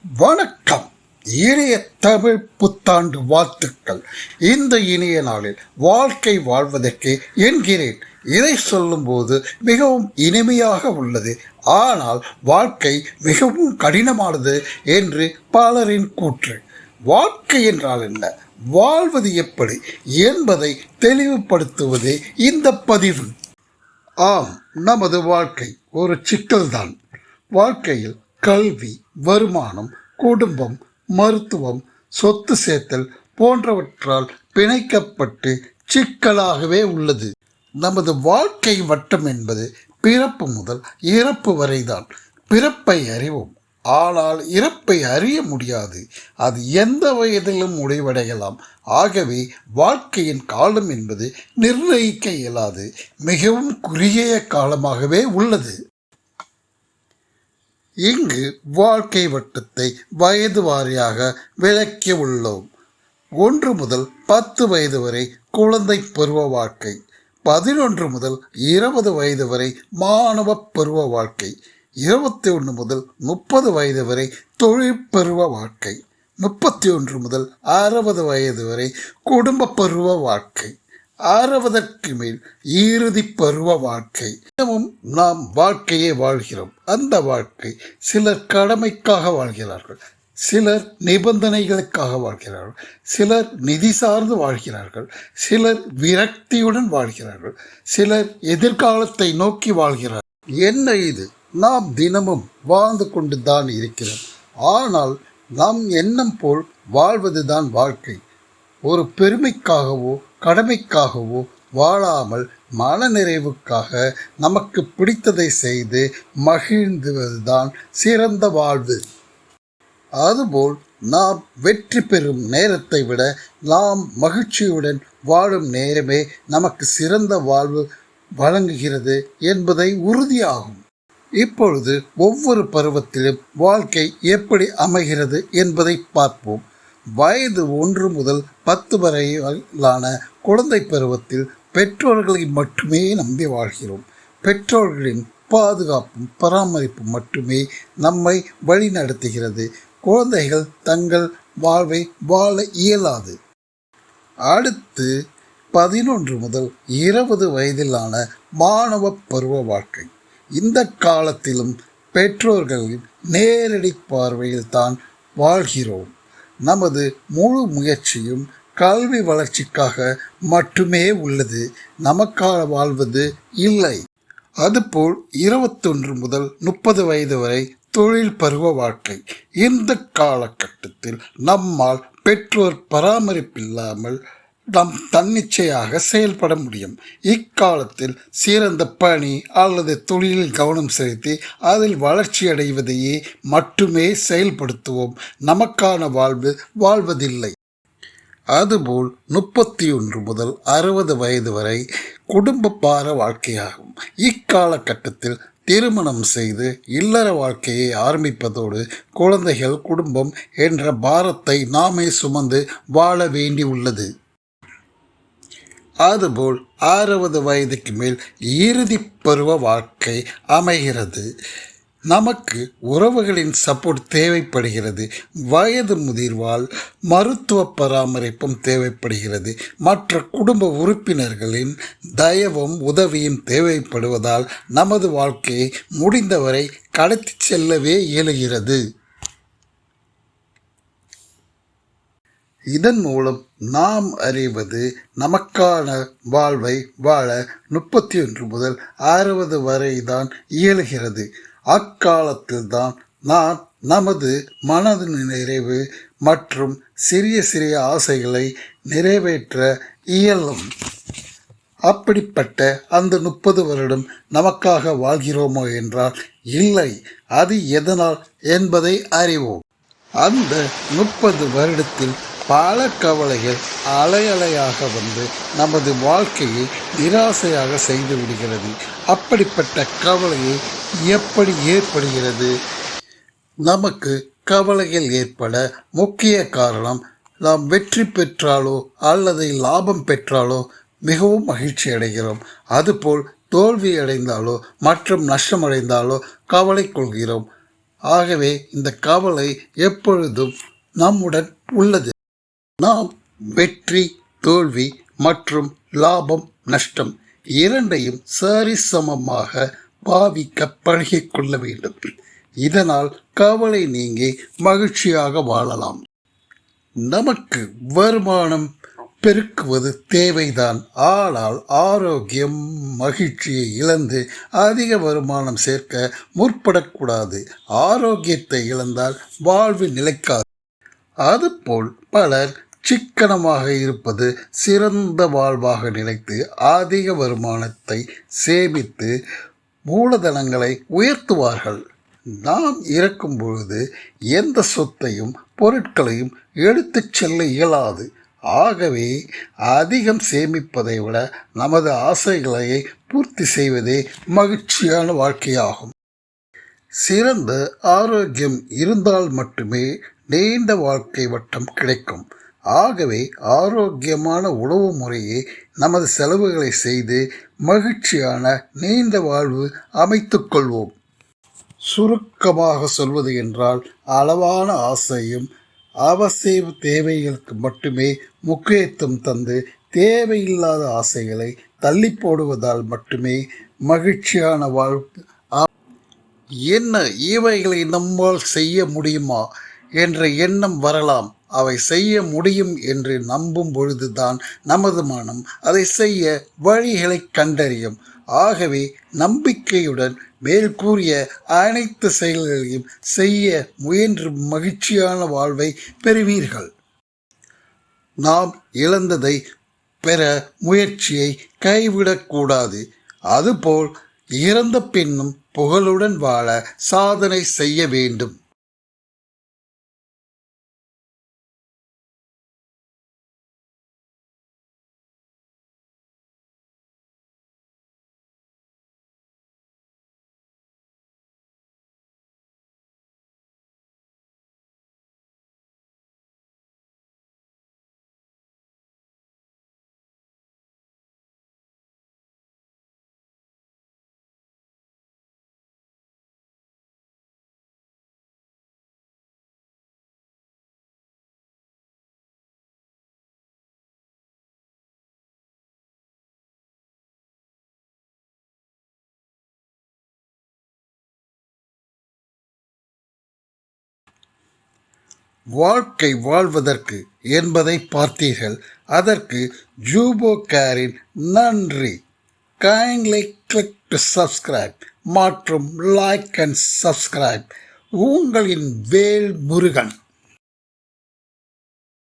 வணக்கம். இனிய தமிழ் புத்தாண்டு வாழ்த்துக்கள். இந்த இனிய நாளில் வாழ்க்கை வாழ்வதற்கு என்கிறேன். இதை சொல்லும்போது மிகவும் இனிமையாக உள்ளது. ஆனால் வாழ்க்கை மிகவும் கடினமானது என்று பலரின் கூற்று. வாழ்க்கை என்றால் என்ன, வாழ்வது எப்படி என்பதை தெளிவுபடுத்துவதே இந்த பதிவு. ஆம், நமது வாழ்க்கை ஒரு சிக்கல்தான். வாழ்க்கையில் கல்வி, வருமானம், குடும்பம், மருத்துவம், சொத்து சேர்த்தல் போன்றவற்றால் பிணைக்கப்பட்டு சிக்கலாகவே உள்ளது. நமது வாழ்க்கை வட்டம் என்பது பிறப்பு முதல் இறப்பு வரைதான். பிறப்பை அறிவோம், ஆனால் இறப்பை அறிய முடியாது. அது எந்த வயதிலும் முடிவடையலாம். ஆகவே வாழ்க்கையின் காலம் என்பது நிர்ணயிக்க இயலாது, மிகவும் குறுகிய காலமாகவே உள்ளது. இங்கு வாழ்க்கை வட்டத்தை வயது வாரியாக விளக்கி உள்ளோம். 1 முதல் 10 வயது வரை குழந்தை பருவ வாழ்க்கை, 11 முதல் 20 வயது வரை மாணவ பருவ வாழ்க்கை, 21 முதல் 30 வயது வரை தொழில் பருவ வாழ்க்கை, 31 முதல் 60 வயது வரை குடும்ப பருவ வாழ்க்கை, 60க்கு மேல் இறுதி பருவ வாழ்க்கை. தினமும் நாம் வாழ்க்கையை வாழ்கிறோம். அந்த வாழ்க்கை சிலர் கடமைக்காக வாழ்கிறார்கள், சிலர் நிபந்தனைகளுக்காக வாழ்கிறார்கள், சிலர் நிதி சார்ந்து வாழ்கிறார்கள், சிலர் விரக்தியுடன் வாழ்கிறார்கள், சிலர் எதிர்காலத்தை நோக்கி வாழ்கிறார்கள். என்ன இது? நாம் தினமும் வாழ்ந்து கொண்டு தான் இருக்கிறோம். ஆனால் நம் எண்ணம் போல் வாழ்வதுதான் வாழ்க்கை. ஒரு பெருமைக்காகவோ கடமைக்காகவோ வாழாமல் மனநிறைவுக்காக நமக்கு பிடித்ததை செய்து மகிழ்ந்துவதுதான் சிறந்த வாழ்வு. அதுபோல் நாம் வெற்றி பெறும் நேரத்தை விட நாம் மகிழ்ச்சியுடன் வாழும் நேரமே நமக்கு சிறந்த வாழ்வு வழங்குகிறது என்பதை உறுதியாகும். இப்பொழுது ஒவ்வொரு பருவத்திலும் வாழ்க்கை எப்படி அமைகிறது என்பதை பார்ப்போம். வயது 1 முதல் 10 வரையிலான குழந்தை பருவத்தில் பெற்றோர்களை மட்டுமே நம்பி வாழ்கிறோம். பெற்றோர்களின் பாதுகாப்பும் பராமரிப்பும் மட்டுமே நம்மை வழிநடத்துகிறது. குழந்தைகள் தங்கள் வாழ்வை வாழ இயலாது. அடுத்து 11 முதல் 20 வயதிலான மாணவ பருவ வாழ்க்கை. இந்த காலத்திலும் பெற்றோர்களின் நேரடி பார்வையில் தான் வாழ்கிறோம். நமது முழு முயற்சியும் கல்வி வளர்ச்சிக்காக மட்டுமே உள்ளது, நமக்காக வாழ்வது இல்லை. அதுபோல் 21 முதல் 30 வயது வரை தொழில் பருவ வாழ்க்கை. இந்த காலகட்டத்தில் நம்மால் பெற்றோர் பராமரிப்பில்லாமல் நாம் தன்னிச்சையாக செயல்பட முடியும். இக்காலத்தில் சிறந்த பணி அல்லது தொழிலில் கவனம் செலுத்தி அதில் வளர்ச்சி அடைவதையே மட்டுமே செயல்படுத்துவோம். நமக்கான வாழ்வு வாழ்வதில்லை. அதுபோல் 31 முதல் 60 வயது வரை குடும்ப பார வாழ்க்கையாகும். இக்காலகட்டத்தில் திருமணம் செய்து இல்லற வாழ்க்கையை ஆரம்பிப்பதோடு குழந்தைகள், குடும்பம் என்ற பாரத்தை நாமே சுமந்து வாழ வேண்டி உள்ளது. அதுபோல் 60 வயதுக்கு மேல் இறுதி பருவ வாழ்க்கை அமைகிறது. நமக்கு உறவுகளின் சப்போர்ட் தேவைப்படுகிறது. வயது முதிர்வால் மருத்துவ பராமரிப்பும் தேவைப்படுகிறது. மற்ற குடும்ப உறுப்பினர்களின் தயவும் உதவியும் தேவைப்படுவதால் நமது வாழ்க்கையை முடிந்தவரை கடத்தி செல்லவே இயலுகிறது. இதன் மூலம் நாம் அறிவது, நமக்கான வாழ்வை வாழ 31 முதல் 60 வரை தான் இயலுகிறது. அக்காலத்தில்தான் நான் நமது மனது நிறைவு மற்றும் சிறிய சிறிய ஆசைகளை நிறைவேற்ற இயலும். அப்படிப்பட்ட அந்த 30 வருடம் நமக்காக வாழ்கிறோமோ என்றால் இல்லை. அது எதனால் என்பதை அறிவோம். அந்த 30 வருடத்தில் பல கவலைகள் அலையலையாக வந்து நமது வாழ்க்கையை நிராசையாக செய்து விடுகிறது. அப்படிப்பட்ட கவலையை எப்படி ஏற்படுகிறது? நமக்கு கவலைகள் ஏற்பட முக்கிய காரணம், நாம் வெற்றி பெற்றாலோ அல்லது லாபம் பெற்றாலோ மிகவும் மகிழ்ச்சி அடைகிறோம். அதுபோல் தோல்வி அடைந்தாலோ மற்றும் நஷ்டமடைந்தாலோ கவலை கொள்கிறோம். ஆகவே இந்த கவலை எப்பொழுதும் நம்முடன் உள்ளது. நாம் வெற்றி, தோல்வி மற்றும் லாபம், நஷ்டம் இரண்டையும் சரிசமமாக பாவிக்க பழகிக் கொள்ள வேண்டும். இதனால் கவலை நீங்கி மகிழ்ச்சியாக வாழலாம். நமக்கு வருமானம் பெருக்குவது தேவைதான். ஆனால் ஆரோக்கியம், மகிழ்ச்சியை இழந்து அதிக வருமானம் சேர்க்க முற்படக்கூடாது. ஆரோக்கியத்தை இழந்தால் வாழ்வு நிலைக்காது. அதுபோல் பலர் சிக்கனமாக இருப்பது சிறந்த வாழ்வாக நினைத்து அதிக வருமானத்தை சேமித்து மூலதனங்களை உயர்த்துவார்கள். நாம் இறக்கும் பொழுது எந்த சொத்தையும் பொருட்களையும் எடுத்துச் செல்ல இயலாது. ஆகவே அதிகம் சேமிப்பதை விட நமது ஆசைகளை பூர்த்தி செய்வதே மகிழ்ச்சியான வாழ்க்கையாகும். சிறந்த ஆரோக்கியம் இருந்தால் மட்டுமே நீண்ட வாழ்க்கை வட்டம் கிடைக்கும். ஆகவே ஆரோக்கியமான உணவு முறையை நமது செலவுகளை செய்து மகிழ்ச்சியான நீண்ட வாழ்வு அமைத்துக் கொள்வோம். சுருக்கமாக சொல்வது என்றால், அளவான ஆசையும் அவசிய தேவைகளுக்கு மட்டுமே முக்கியத்துவம் தந்து தேவையில்லாத ஆசைகளை தள்ளி போடுவதால் மட்டுமே மகிழ்ச்சியான வாழ்வு. என்ன இவைகளை நம்மால் செய்ய முடியுமா என்ற எண்ணம் வரலாம். அவை செய்ய முடியும் என்று நம்பும் பொழுதுதான் நமது மனம் அதை செய்ய வழிகளை கண்டறியும். ஆகவே நம்பிக்கையுடன் மேற்கூறிய அனைத்து செயல்களையும் செய்ய முயன்று மகிழ்ச்சியான வாழ்வை பெறுவீர்கள். நாம் இழந்ததை பெற முயற்சியை கைவிடக்கூடாது. அதுபோல் இறந்த பின்னும் புகழுடன் வாழ சாதனை செய்ய வேண்டும். வாழ்க்கை வாழ்வதற்கு என்பதை பார்த்தீர்கள். அதற்கு ஜூபோ கேரின் நன்றி. கைண்ட்லி கிளிக் டு சப்ஸ்கிரைப் மற்றும் லைக் அண்ட் சப்ஸ்கிரைப். உங்களின் வேல் முருகன்.